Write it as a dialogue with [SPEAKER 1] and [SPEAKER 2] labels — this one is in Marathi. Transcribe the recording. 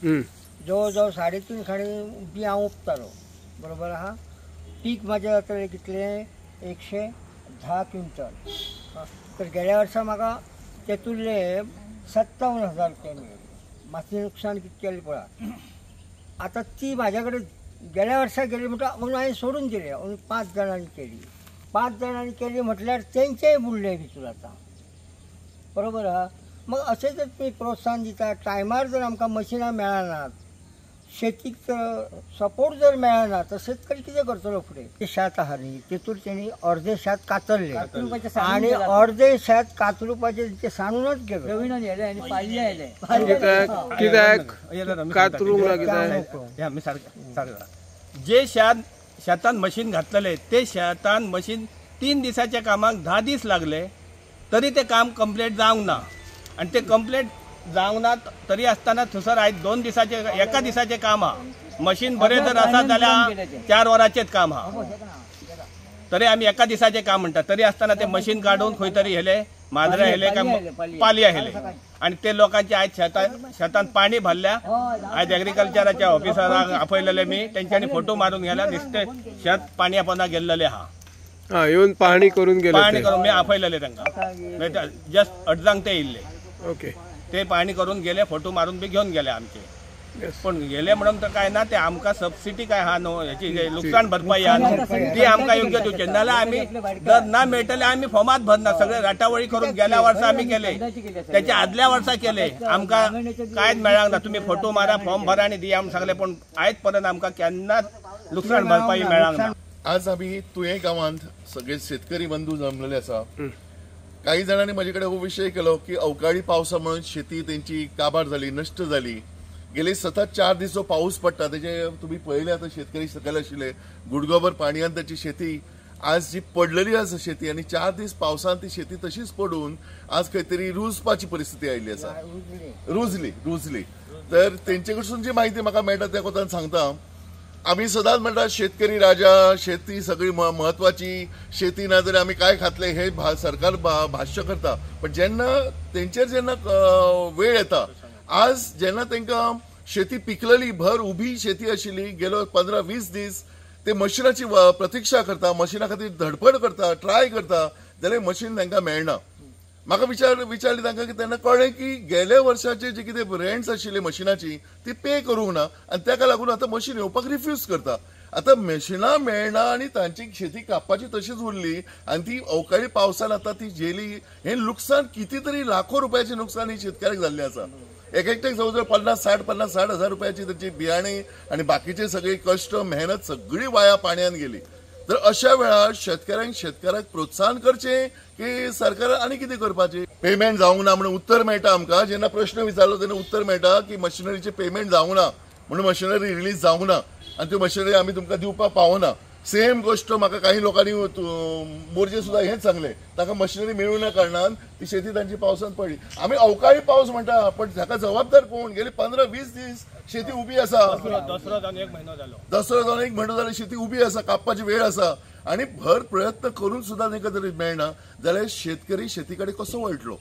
[SPEAKER 1] जवळजवळ 3.5 खाणी बी हांव उपतालो बरोबर आहा। पीक माझे जातले कितले 110 क्विंटल। तर गेल्या वर्सा म्हाका तेतुरले 57,000 रुपया मेळ्ळे। मातशें नुकसान कितें केलें पळय। आता ती म्हाज्या कडेन गेल्या वर्सा गेली म्हणटा म्हणून हांवें सोडून दिले। 5 जाणांनी केली। 5 जाणांनी केली म्हटल्यार तेंचेय बुडले भितर आता बरोबर आहा। मग अशें जर तुमी प्रोत्साहन दिता टायमार जर आमकां मशिनां मेळनात शेतीक सपोर्ट जर मेळना तर शेतकरी कितें करतलो फुडें। ते शेत आहा न्ही तेतूर तेणी अर्धे शेत कातरले आनी अर्धे शेत कातरुपाचे ते सांडूनच गेले।
[SPEAKER 2] रविनान येले आनी पाळले आयले
[SPEAKER 3] कित्याक कातरूंक ना कित्याक
[SPEAKER 4] आमी सारकें जे शेतान मशीन घातलेले ते शेतान मशीन 3 दिसाच्या कामाक 10 दीस लागले तरी ते काम कंप्लीट जावंक ना। आणि ते कंप्लीट जावंक ना तरी आसतना थंयसर आयज 2 दिसाचे एका दिसाचे काम हा। मशीन बरें जर आसा जाल्यार 4 वरांचेच काम हा। तरी आमी एका दिसाचे काम म्हणटा तरी आसतना ते मशीन काडून खंय तरी हेले माजरे हेले काय पालया हेले आणि ते लोकांचे आयज शेतान पाणी भरल्या। आयज एग्रीकल्चराच्या ऑफिसराक आपयलेले मी तेंच्यांनी फोटो मारून गेला दिसते शेत पाणया पोंदा गेल्लेले हा।
[SPEAKER 3] येवन पाहणी करून गेले
[SPEAKER 4] पाहणी करून मी आपयलेले तांकां जस्ट अर्जांक ते येयल्ले।
[SPEAKER 3] ओके
[SPEAKER 4] ते पाहणी करून गेले फोटो मारून बी घेऊन गेले आमचे। पण गेले म्हणून तर काय ना ते आमकां सबसिडी काय हा न्हू याची नुकसान भरपाई हा ती आमकां योग्य दिवची नाल्यार आमी जर ना मेळटले आमी फॉर्मात भरना सगळे राटावळी करून गेल्या वर्सा आमी केले त्याच्या आदल्या वर्सा केले आमकां कांयच मेळांक ना। तुम्ही फोटो मारा फॉर्म भरा आनी दिया आमी सांगले पण आयज पर्यंत आमकां केन्नाच नुकसान भरपाई मेळांक ना।
[SPEAKER 5] आज आम्ही तुये गावांत सगळे शेतकरी बंधू जमलेले आसा। काही जणांनी माझ्याकडे हो विषय केलो की अवकाळी पावसामुळे शेती त्यांची काबार झाली नष्ट झाली। गेले सतत 4 दीस जो पाऊस पडटा त्याचे तुम्ही पहिले आता शेतकरी सकयल आशिल्ले गुडगोबर पाणयान त्याची शेती आज जी पडलेली आसा शेती आणि 4 दीस पावसान ती शेती तशीच पडून आज काहीतरी रुजपाची परिस्थिती आयिल्ली आसा। रुजली तर तेंचे कडसून जी माहिती म्हाका मेळटा त्या कोतान सांगता। आम्ही सदांच म्हणटा शेतकरी राजा शेती सगळी महत्वाची शेती ना जाल्यार आम्ही काय खातले हे सरकार भाष्य करता पण जेन्ना तेंचेर जेन्ना वेळ येता आज जेन्ना तांकां शेती पिकलेली भर उभी शेती आशिल्ली गेलो 15-20 दीस ते मशिनाची प्रतीक्षा करता मशिना खातीर धडपड करता ट्राय करता जाल्यार मशीन तांकां मेळना। म्हाका विचारली तांकां की तेन्ना कळ्ळें की गेल्या वर्साचे जे कितें रेंट्स आशिल्ले मशिनाची ती पे करूंक ना आनी ताका लागून आतां मशीन येवपाक रिफ्यूज करता। आतां मशिनां मेळना आनी तांची शेती कापपाची तशीच उरली आनी ती अवकाळी पावसान आतां ती गेली। हें लुकसाण किती तरी लाखो रुपयाचें लुकसाण ही शेतकऱ्याक जाल्लें आसा। एकट्याक जवळजवळ 50-60 हजार रुपयाची त्याची बियाणे आणि बाकीचे सगळे कष्ट मेहनत सगळी वाया पाण्यात गेली। तर अशा वेळार शेतकऱ्याक प्रोत्साहन करचे की सरकार आनी कितें करपाचें। पेमेंट जावंक ना म्हणून उत्तर मेळटा आमकां जेन्ना प्रश्न विचारलो तेन्ना उत्तर मेळटा की मशिनरीचे पेमेंट जावंक ना म्हणून मशिनरी रिलीज जावंक ना आनी ती मशिनरी आमी तुमकां दिवपाक पावना। सेम गोष्ट म्हाका काही लोकांनी मोर्चे सुद्धा हेच सांगले ताका मशिनरी मेळूं ना कारणान ती शेती तांची पावसान पडली। आमी अवकाळी पावस म्हणटा पण ताका जबाबदार कोण। गेली 15-20 दीस शेती उभी आसा।
[SPEAKER 4] दसरो जावन 1 म्हयनो जालो।
[SPEAKER 5] दसरो जावन 1 म्हयनो जालो शेती उभी आसा कापपाची वेळ आसा आणि भर प्रयत्न करून सुद्धा तांकां जर मेळना जाल्यार शेतकरी शेती कडेन कसो वळटलो।